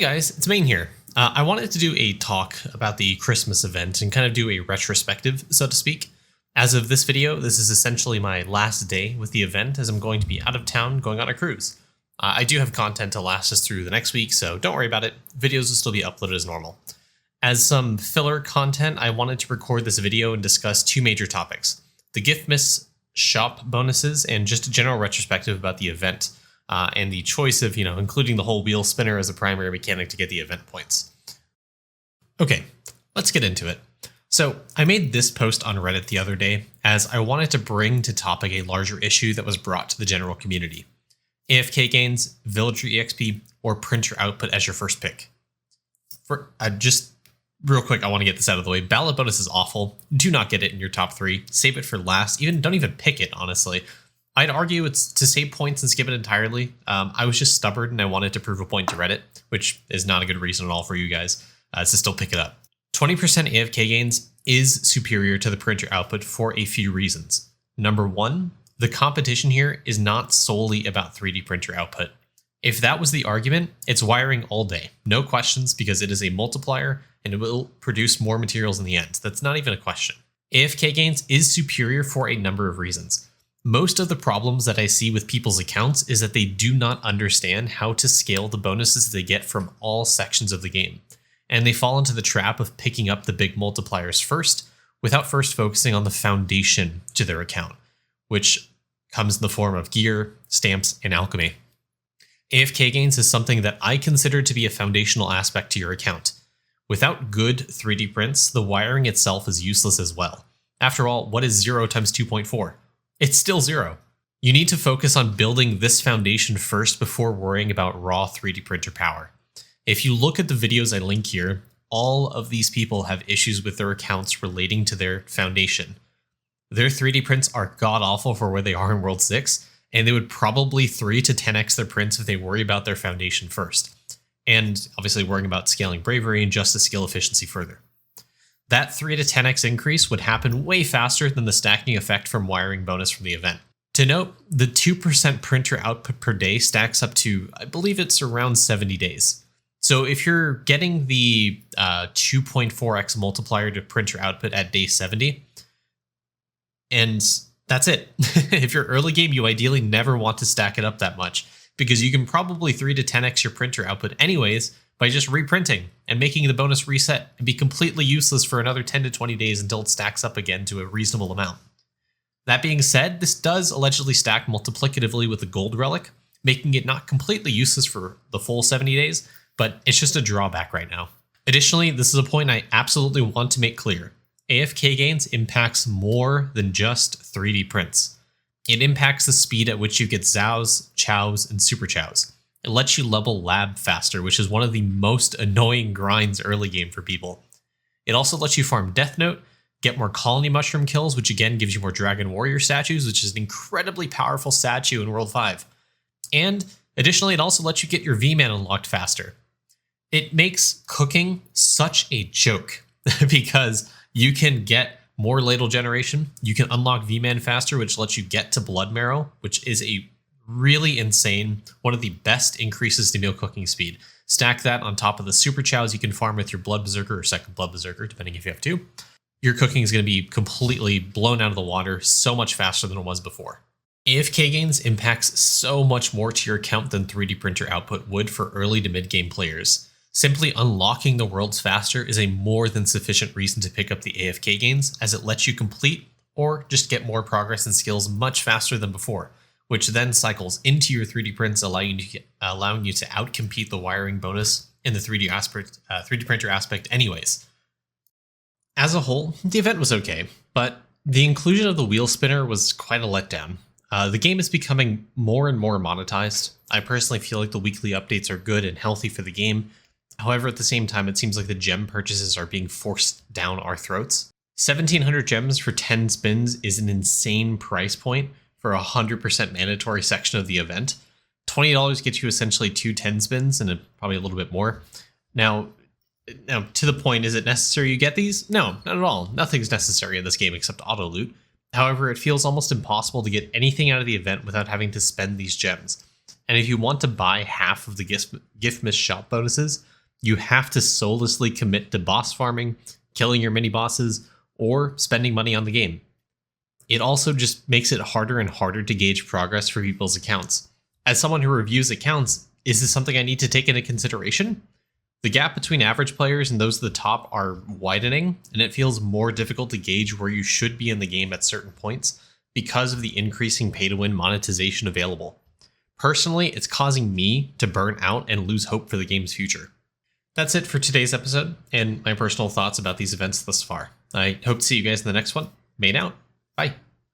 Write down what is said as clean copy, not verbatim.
Hey guys, it's Mane here. I wanted to do a talk about the Christmas event and kind of do a retrospective, so to speak. As of this video, this is essentially my last day with the event as I'm going to be out of town going on a cruise. I do have content to last us through the next week, so don't worry about it. Videos will still be uploaded as normal. As some filler content, I wanted to record this video and discuss two major topics: the Giftmas shop bonuses and just a general retrospective about the event. And the choice of, including the whole wheel spinner as a primary mechanic to get the event points. Okay, let's get into it. So I made this post on Reddit the other day as I wanted to bring to topic a larger issue that was brought to the general community: AFK gains, villager EXP, or printer output as your first pick. For just real quick, I want to get this out of the way. Ballot bonus is awful. Do not get it in your top 3. Save it for last. Don't even pick it, honestly. I'd argue it's to save points and skip it entirely. I was just stubborn and I wanted to prove a point to Reddit, which is not a good reason at all for you guys to still pick it up. 20% AFK gains is superior to the printer output for a few reasons. Number one, the competition here is not solely about 3D printer output. If that was the argument, it's wiring all day. No questions, because it is a multiplier and it will produce more materials in the end. That's not even a question. AFK gains is superior for a number of reasons. Most of the problems that I see with people's accounts is that they do not understand how to scale the bonuses they get from all sections of the game, and they fall into the trap of picking up the big multipliers first without first focusing on the foundation to their account, which comes in the form of gear, stamps, and alchemy. AFK gains is something that I consider to be a foundational aspect to your account. Without good 3D prints, the wiring itself is useless as well. After all, what is 0 times 2.4? It's still 0. You need to focus on building this foundation first before worrying about raw 3D printer power. If you look at the videos I link here, all of these people have issues with their accounts relating to their foundation. Their 3D prints are god-awful for where they are in World 6, and they would probably 3 to 10x their prints if they worry about their foundation first. And obviously worrying about scaling bravery and justice skill efficiency further. That 3 to 10x increase would happen way faster than the stacking effect from wiring bonus from the event. To note, the 2% printer output per day stacks up to, I believe it's around 70 days. So if you're getting the 2.4x multiplier to printer output at day 70, and that's it. If you're early game, you ideally never want to stack it up that much, because you can probably 3 to 10x your printer output anyways by just reprinting and making the bonus reset and be completely useless for another 10 to 20 days until it stacks up again to a reasonable amount. That being said, this does allegedly stack multiplicatively with the gold relic, making it not completely useless for the full 70 days, but it's just a drawback right now. Additionally, this is a point I absolutely want to make clear. AFK gains impacts more than just 3D prints. It impacts the speed at which you get Zows, Chows, and Super Chows. It lets you level lab faster, which is one of the most annoying grinds early game for people. It also lets you farm Death Note, get more colony mushroom kills, which again gives you more Dragon Warrior statues, which is an incredibly powerful statue in World 5. And additionally, it also lets you get your V-Man unlocked faster. It makes cooking such a joke because you can get more ladle generation, you can unlock V-Man faster, which lets you get to Blood Marrow, which is a really insane, one of the best increases to meal cooking speed. Stack that on top of the Super Chows you can farm with your Blood Berserker or Second Blood Berserker, depending if you have 2. Your cooking is going to be completely blown out of the water so much faster than it was before. AFK gains impacts so much more to your account than 3D printer output would for early to mid-game players. Simply unlocking the worlds faster is a more than sufficient reason to pick up the AFK gains, as it lets you complete or just get more progress and skills much faster than before, which then cycles into your 3D prints, allowing you to outcompete the wiring bonus in the 3D printer aspect anyways. As a whole, the event was okay, but the inclusion of the wheel spinner was quite a letdown. The game is becoming more and more monetized. I personally feel like the weekly updates are good and healthy for the game. However, at the same time, it seems like the gem purchases are being forced down our throats. 1,700 gems for 10 spins is an insane price point for a 100% mandatory section of the event. $20 gets you essentially 2 10 spins and probably a little bit more. Now, to the point, is it necessary you get these? No, not at all. Nothing's necessary in this game except auto loot. However, it feels almost impossible to get anything out of the event without having to spend these gems. And if you want to buy half of the Giftmas shop bonuses, you have to soullessly commit to boss farming, killing your mini bosses, or spending money on the game. It also just makes it harder and harder to gauge progress for people's accounts. As someone who reviews accounts, is this something I need to take into consideration? The gap between average players and those at the top are widening, and it feels more difficult to gauge where you should be in the game at certain points because of the increasing pay-to-win monetization available. Personally, it's causing me to burn out and lose hope for the game's future. That's it for today's episode, and my personal thoughts about these events thus far. I hope to see you guys in the next one. Mane out. Bye.